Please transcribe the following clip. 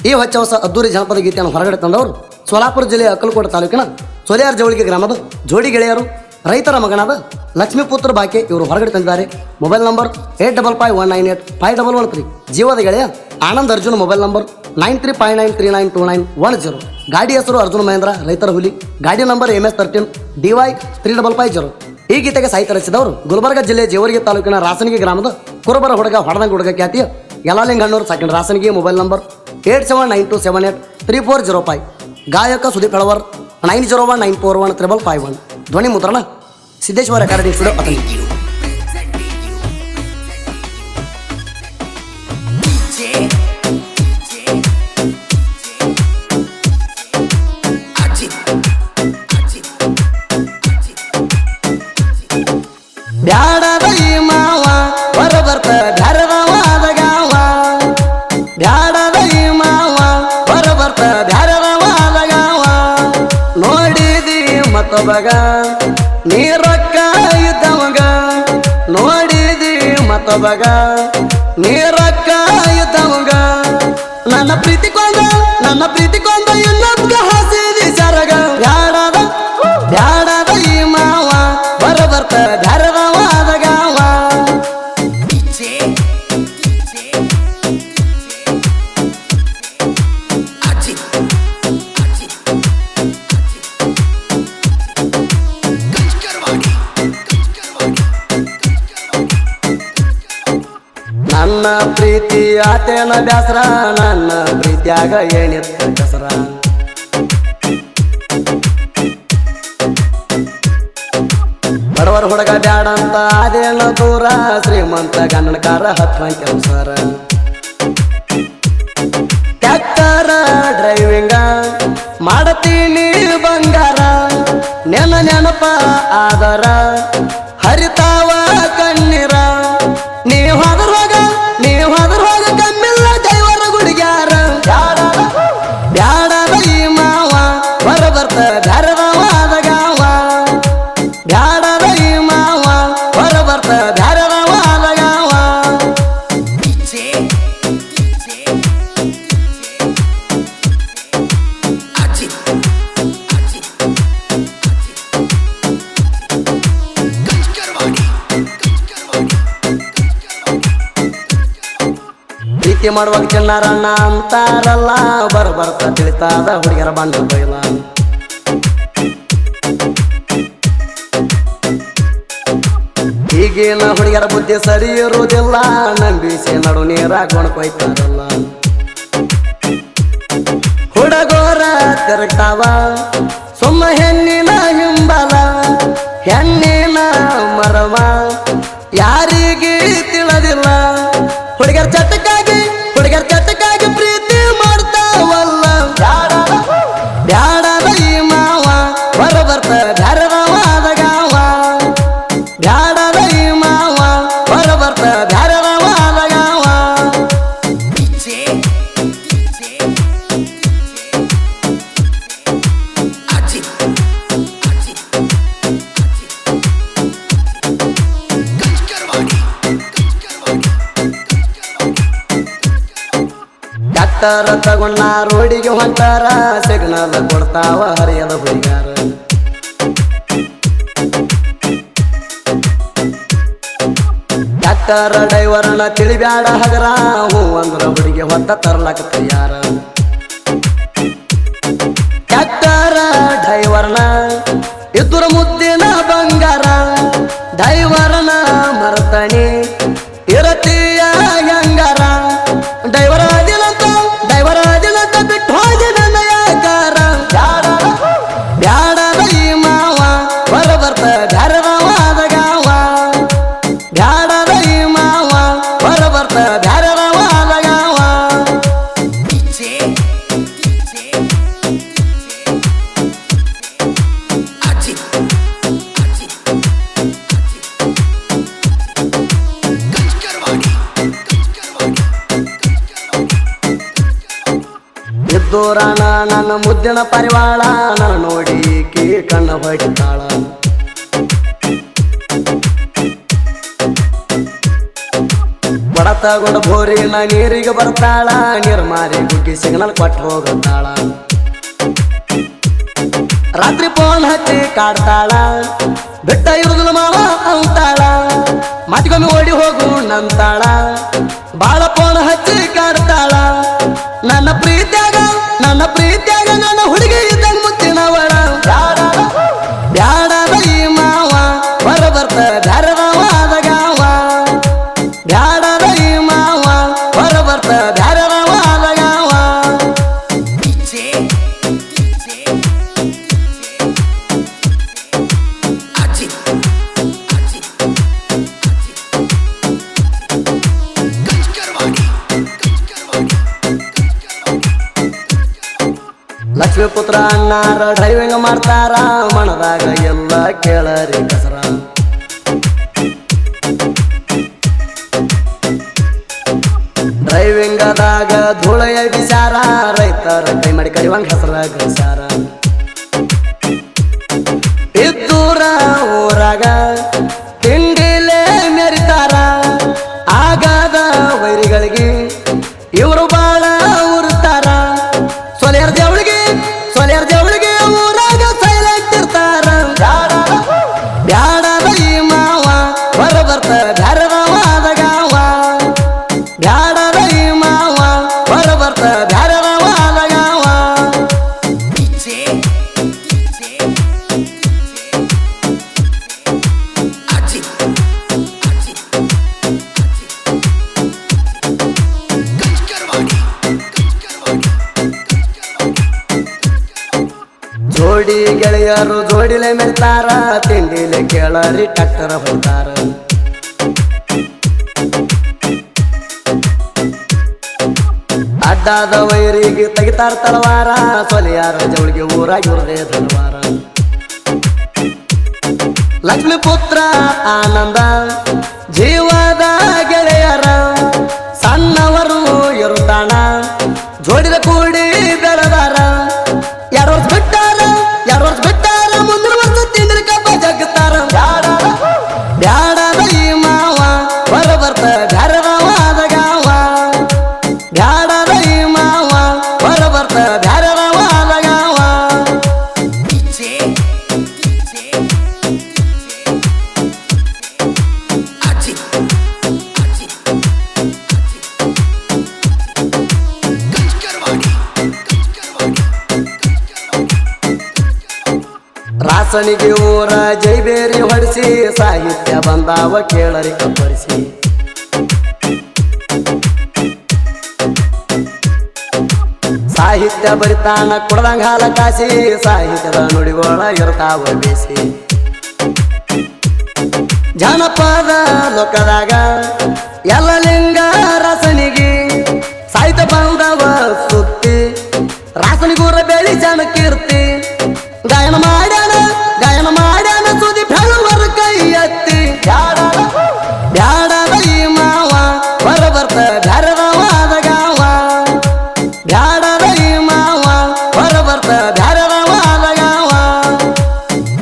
ಈ ಹೊಚ್ಚ ಹೊಸ ಅದ್ದೂರಿ ಜನಪದ ಗೀತೆಯನ್ನು ಹೊರಗಡೆ ತಂದವರು ಸೋಲಾಪುರ ಜಿಲ್ಲೆಯ ಅಕ್ಕಲಕೋಟೆ ತಾಲೂಕಿನ ಸೋಲಿಯಾರ್ ಜವಳಿಗೆ ಗ್ರಾಮದ ಜೋಡಿ ಗೆಳೆಯರು ರೈತರ ಮಗನಾದ ಲಕ್ಷ್ಮೀಪುತ್ರ ಬಾಕೆ ಇವರು ಹೊರಗಡೆ ತಂದಿದ್ದಾರೆ. Mobile number 8551985113. ಜೀವದ ಗೆಳೆಯ ಆನಂದ್ ಅರ್ಜುನ್ ಮೊಬೈಲ್ ನಂಬರ್ 9359392910. ಗಾಡಿ ಹೆಸರು ಅರ್ಜುನ್ ಮಹೇಂದ್ರ ರೈತರ ಹುಲಿ. ಗಾಡಿ ನಂಬರ್ MS13 DY 3550. ಈ ಗೀತೆಗೆ ಸಾಹಿತ್ಯ ರಚಿಸಿದವರು ಗುಲ್ಬರ್ಗ ಜಿಲ್ಲೆ ಜೇವರ್ಗಿ ತಾಲೂಕಿನ ರಾಸನಗಿ ಗ್ರಾಮದ ಕುರುಬರ ಹುಡುಗ ಹೊಡದಂಗ ಹುಡುಗ ಖ್ಯಾತಿಯ ಯಲಾಲಿಂಗಣ್ಣೂರು ಸೆಕೆಂಡ್ ರಾಸನಗಿ. Mobile number 8792783405. ಗಾಯಕ ಸುದೀಪ್ ಹೆಳವರ್ 9019415551. ಧ್ವನಿ ಮುದ್ರಣ ಸಿದ್ದೇಶ್ವರ ರೆಕಾರ್ಡಿಂಗ್ ಸ್ಟುಡಿಯೋ ಅತನಿ. ಬ್ಯಾಡದ ಈ ಮಾವ ಹೊರ ಬರ್ತ ಬ್ಯಾರದವಾದ ಗಾವ. ಬ್ಯಾಡದ ಈ ಮಾವ ಹೊರ ಬರ್ತ ಬ್ಯಾರದವಾದ ಗಾವ. ನೋಡಿದಿ ಮತ್ತೊಬ್ಬಗ ನೀ ರೊಕ್ಕ ಇದ್ದವಗ. ನೋಡಿದಿ ಮತ್ತೊಬ್ಬಗ ನೀ ರೊಕ್ಕ ಇದ್ದವಗ. ನನ್ನ ಪ್ರೀತಿ ಕೊಂದ ಇನ್ನೊಬ್ಬ ಹಸಿದಿ ಸರಗ. ಬ್ಯಾಡದ ಬ್ಯಾಡದ ಈ ಮಾವ ಹೊರ ಬರ್ತ ಬ್ಯಾರದವಾದ ಗಾವ. ನನ್ನ ಪ್ರೀತಿ ಆತೇನ ಬ್ಯಾಸರ, ನನ್ನ ಪ್ರೀತಿಯಾಗ ಏನಿತ್ತ ಕಸರ. ಬಡವರ ಹುಡುಗ ಬ್ಯಾಡಂತ ಅದೇನ ದೂರ, ಶ್ರೀಮಂತ ಗಂಡನಕಾರ ಹತ್ತುವಂತ ಅವಸರ. ಟ್ಯಾಕ್ಟರ ಡ್ರೈವಿಂಗ ಮಾಡತೀನಿ ಬಂಗಾರ. ನೆನಪ ಆದರ ಹರಿತಾವ ಕಣ್ಣೀರ. ನೀ ಹೋದ್ರ ಹೋಗ ಕಮ್ಮಿಲ್ಲ ದೈವರ ಗುಡಿಗ್ಯಾರ. ಬ್ಯಾಡದ ಈ ಮಾವ ಹೊರ ಬರ್ತ ಬ್ಯಾರದವಾದ ಗಾವ. ಬ್ಯಾಡದ ಈ ಮಾವ ಹೊರ ಬರ್ತ ಬ್ಯಾರದವಾದ ಗಾವ. ಪ್ರೀತಿ ಮಾಡುವಾಗ ಚಿನ್ನಾರಣ್ಣ ಅಂತಾರಲ್ಲ, ಬರ್ತ ತಿಳಿತಾದ ಹುಡುಗರ ಬಂಡ ಬೈಲ. ಈಗಿನ ಹುಡುಗರ ಬುದ್ಧಿ ಸರಿ ಇರುವುದಿಲ್ಲ, ನಂಬಿಸಿ ನಡು ನೀರ ಕೊಯ್ತಾರಲ್ಲ. ಹುಡುಗೋರ ತಿರುಗ್ತಾವ ಸುಮ್ಮ ಹೆಣ್ಣಿನ ಹಿಂಬಲ. ಹೆಣ್ಣಿನ ಮರವ ಯಾರಿಗೆ ತಿಳಿದಿಲ್ಲ. ಹುಡುಗರ ಚಟಕ್ಕಾಗಿ ಪ್ರೀತಿ ಮಾಡ್ತಾವಲ್ಲ. ಬ್ಯಾಡದ ಈ ಮಾವ ಹೊರ ಬರ್ತ ಬ್ಯಾರದವಾದ ಗಾವ. ಬ್ಯಾಡದ ಈ ಮಾವ ಹೊರ ಬರ್ತ ಬ್ಯಾರದವಾದ ಗಾವ. ಟ್ಯಾಕ್ಟರ್ ತಗೊಂಡ ರೋಡಿಗೆ ಹೊಂಟಾರ, ಸಿಗ್ನಲ್ ಕೊಡ್ತಾವ ಹರಿಯದ ಹುಡುಗಾರ. ಟ್ಯಾಕ್ಟರ್ ಡ್ರೈವರ್ನ ತಿಳಿಬ್ಯಾಡ ಹಗರ, ಹೂ ಅಂದ್ರ ಹುಡುಗಿ ಹೊತ್ತ ತರ್ಲಕ ತಯಾರ. ಟ್ಯಾಕ್ಟರ್ ಡ್ರೈವರ್ನ ಇದ್ದುರ ಮುದ್ದಿನ ಬಂಗಾರ. ಡ್ರೈವರ್ನ ಮರ್ತಣಿ ಇರತೀಯ ಹೆಂಗಾರ. ಡ್ರೈವರ ದಿನಂತ ಬಿಟ್ಟು ಹೋಗಿ ನನ್ನ ಯಾಕಾರ. ಬ್ಯಾಡದ ಈ ಮಾವ ಹೊರ ಬರ್ತ ಬ್ಯಾರದವಾದ ಗಾವ. ಬ್ಯಾಡದ ಈ ಮಾವ ಹೊರ ಬರ್ತ ಬ್ಯಾರದವಾದ ಗಾವ. ಇದ್ದೋರಾಣ ನನ್ನ ಮುದ್ದಿನ ಪರಿವಾಳ, ನನ್ನ ನೋಡಿ ಕೀ ಕಣ್ಣ ಹೊಡಿತಾಳ. ತಗೊಂಡು ಬೋರಿನ ನೀರಿಗೆ ಬರ್ತಾಳ, ನೀರು ಮಾರಿ ಗುಗ್ಗಿ ಸಿಗ್ನಲ್ ಕೊಟ್ಟು ಹೋಗುತ್ತಾಳ. ರಾತ್ರಿ ಫೋನ್ ಹಚ್ಚಿ ಕಾಡ್ತಾಳ, ಬಿಟ್ಟ ಇರುದಿಲ್ಲ ಮಾವ ಅಂತಾಳ. ಮಾತಿಗೊಮ್ಮೆ ಓಡಿ ಹೋಗು ನಂತಾಳ, ಬಾಳ ಫೋನ್ ಹಚ್ಚಿ ಕಾಡ್ತಾಳ. ನನ್ನ ಪ್ರೀತ್ಯಾಗ ನನ್ನ ಹುಡುಗಿ ಇದ್ದಂಗ ಮುತ್ತಿನವಳ. ಬ್ಯಾಡದ ಈ ಮಾವ ಹೊರ ಬರ್ತ ಬ್ಯಾರದವಾದ ಗಾವ. ಬ್ಯಾಡದ ಈ ಮಾವ ಹೊರ ಬರ್ತ ಬ್ಯಾರದವಾದ ಗಾವ. ಲಕ್ಷ್ಮೀ ಪುತ್ರ ಅಣ್ಣಾರ ಡ್ರೈವಿಂಗ್ ಮಾಡ್ತಾರ, ಮನದಾಗ ಎಲ್ಲ ಕೇಳರಿ ಕಸರ. ಡ್ರೈವಿಂಗದಾಗ ಧೂಳೆಯ ವಿಚಾರ, ರೈತರ ಕೈ ಮಾಡಿ ಕರಿವಂಗ ಹೆಸರ ಗಳಿಸಾರ. ಇದ್ದೂರ ಊರಾಗ ತಿಂಡಿಲೇ ಮೆರಿತಾರ, ಆಗದ ವೈರಿಗಳಿಗೆ ಇವರು ಬಾಳ ಉರ್ತಾರ. ಸೊಲೆಯರ್ ಜವಳಿಗೆ ಊರಾಗ ಸೈಲೆಂಟ್ ಇರ್ತಾರ. ಬ್ಯಾಡದ ಈ ಮಾವ ಹೊರ ಬರ್ತ ಬ್ಯಾರದವಾದ ಗಾವ. ಬ್ಯಾಡದ ಈ ಮಾವ ಹೊರ ಬರ್ತ ಬ್ಯಾರದವಾದ ಗಾವ. ಜೋಡಿ ಗೆಳೆಯರು ಜೋಡಿಲೆ ಮೆರ್ತಾರ, ತಿಂಡಿಲೆ ಕೇಳರಿ ಟ್ಯಾಕ್ಟರ್ ಹೊಡ್ತಾರ. ಅಡ್ಡಾದ ವೈರಿಗೆ ತೆಗಿತಾರ ತಲವಾರ, ಸೊಲಿಯಾರ ಜವಳಿಗೆ ಊರಾಗಿ ಇವ್ರದೇ ಧನವಾರ. ಲಕ್ಷ್ಮೀ ಪುತ್ರ ಆನಂದ ಜೀವದ ಗೆಳೆಯರ, ಸಣ್ಣವರು ಇರುತ್ತಾಣ ಜೋಡಿದ ಕೂಡಿ ಬೆಳೆದಾರ. 2 ವರ್ಷ ಬಿಟ್ಟಾರ ಮುಂದಿನ ವರ್ಷ ತಿಂಡಿ ಕಬ್ಬ ಜಗ್ತಾರ. ಬ್ಯಾಡದ ಈ ಮಾವ ಹೊರ ಬರ್ತ ಬ್ಯಾರದವಾದ ಗಾವ. ಬ್ಯಾಡದ ಈ ಮಾವ ಹೊರ ಬರ್ತ ಬ್ಯಾರದವಾದ ಗಾವ. ರಾಸನಿಗೆ ಊರ ಜೈಬೇರಿ ಹೊಡಿಸಿ, ಸಾಹಿತ್ಯ ಬಂದಾವ ಕೇಳರಿ ಕಬ್ಬರಿಸಿ. ಸಾಹಿತ್ಯ ಬರಿತಾನ ಕುಡ್ದಂಗ ಹಾಲ ಕಾಸಿ, ಸಾಹಿತ್ಯದ ನುಡಿಗೋಳ ಇರ್ತಾವ ಬೇಸಿ. ಜನಪದ ಲೋಕದಾಗ ಎಲ್ಲ ಲಿಂಗ ರಾಸನಿಗೆ, ಸಾಹಿತ್ಯ ಬಂದವ ಸುತ್ತಿ ರಾಸನಿಗೂರ ಬೆಳಿ ಜನ ಕೀರ್ತಿ. ಗಾಯನ ಮಾಡ್ಯಾನ ಸುದಿ ಬೆಳವರ ಕೈ ಎತ್ತಿ. ಬ್ಯಾಡದ ಈ ಮಾವ ಹೊರ ಬರ್ತ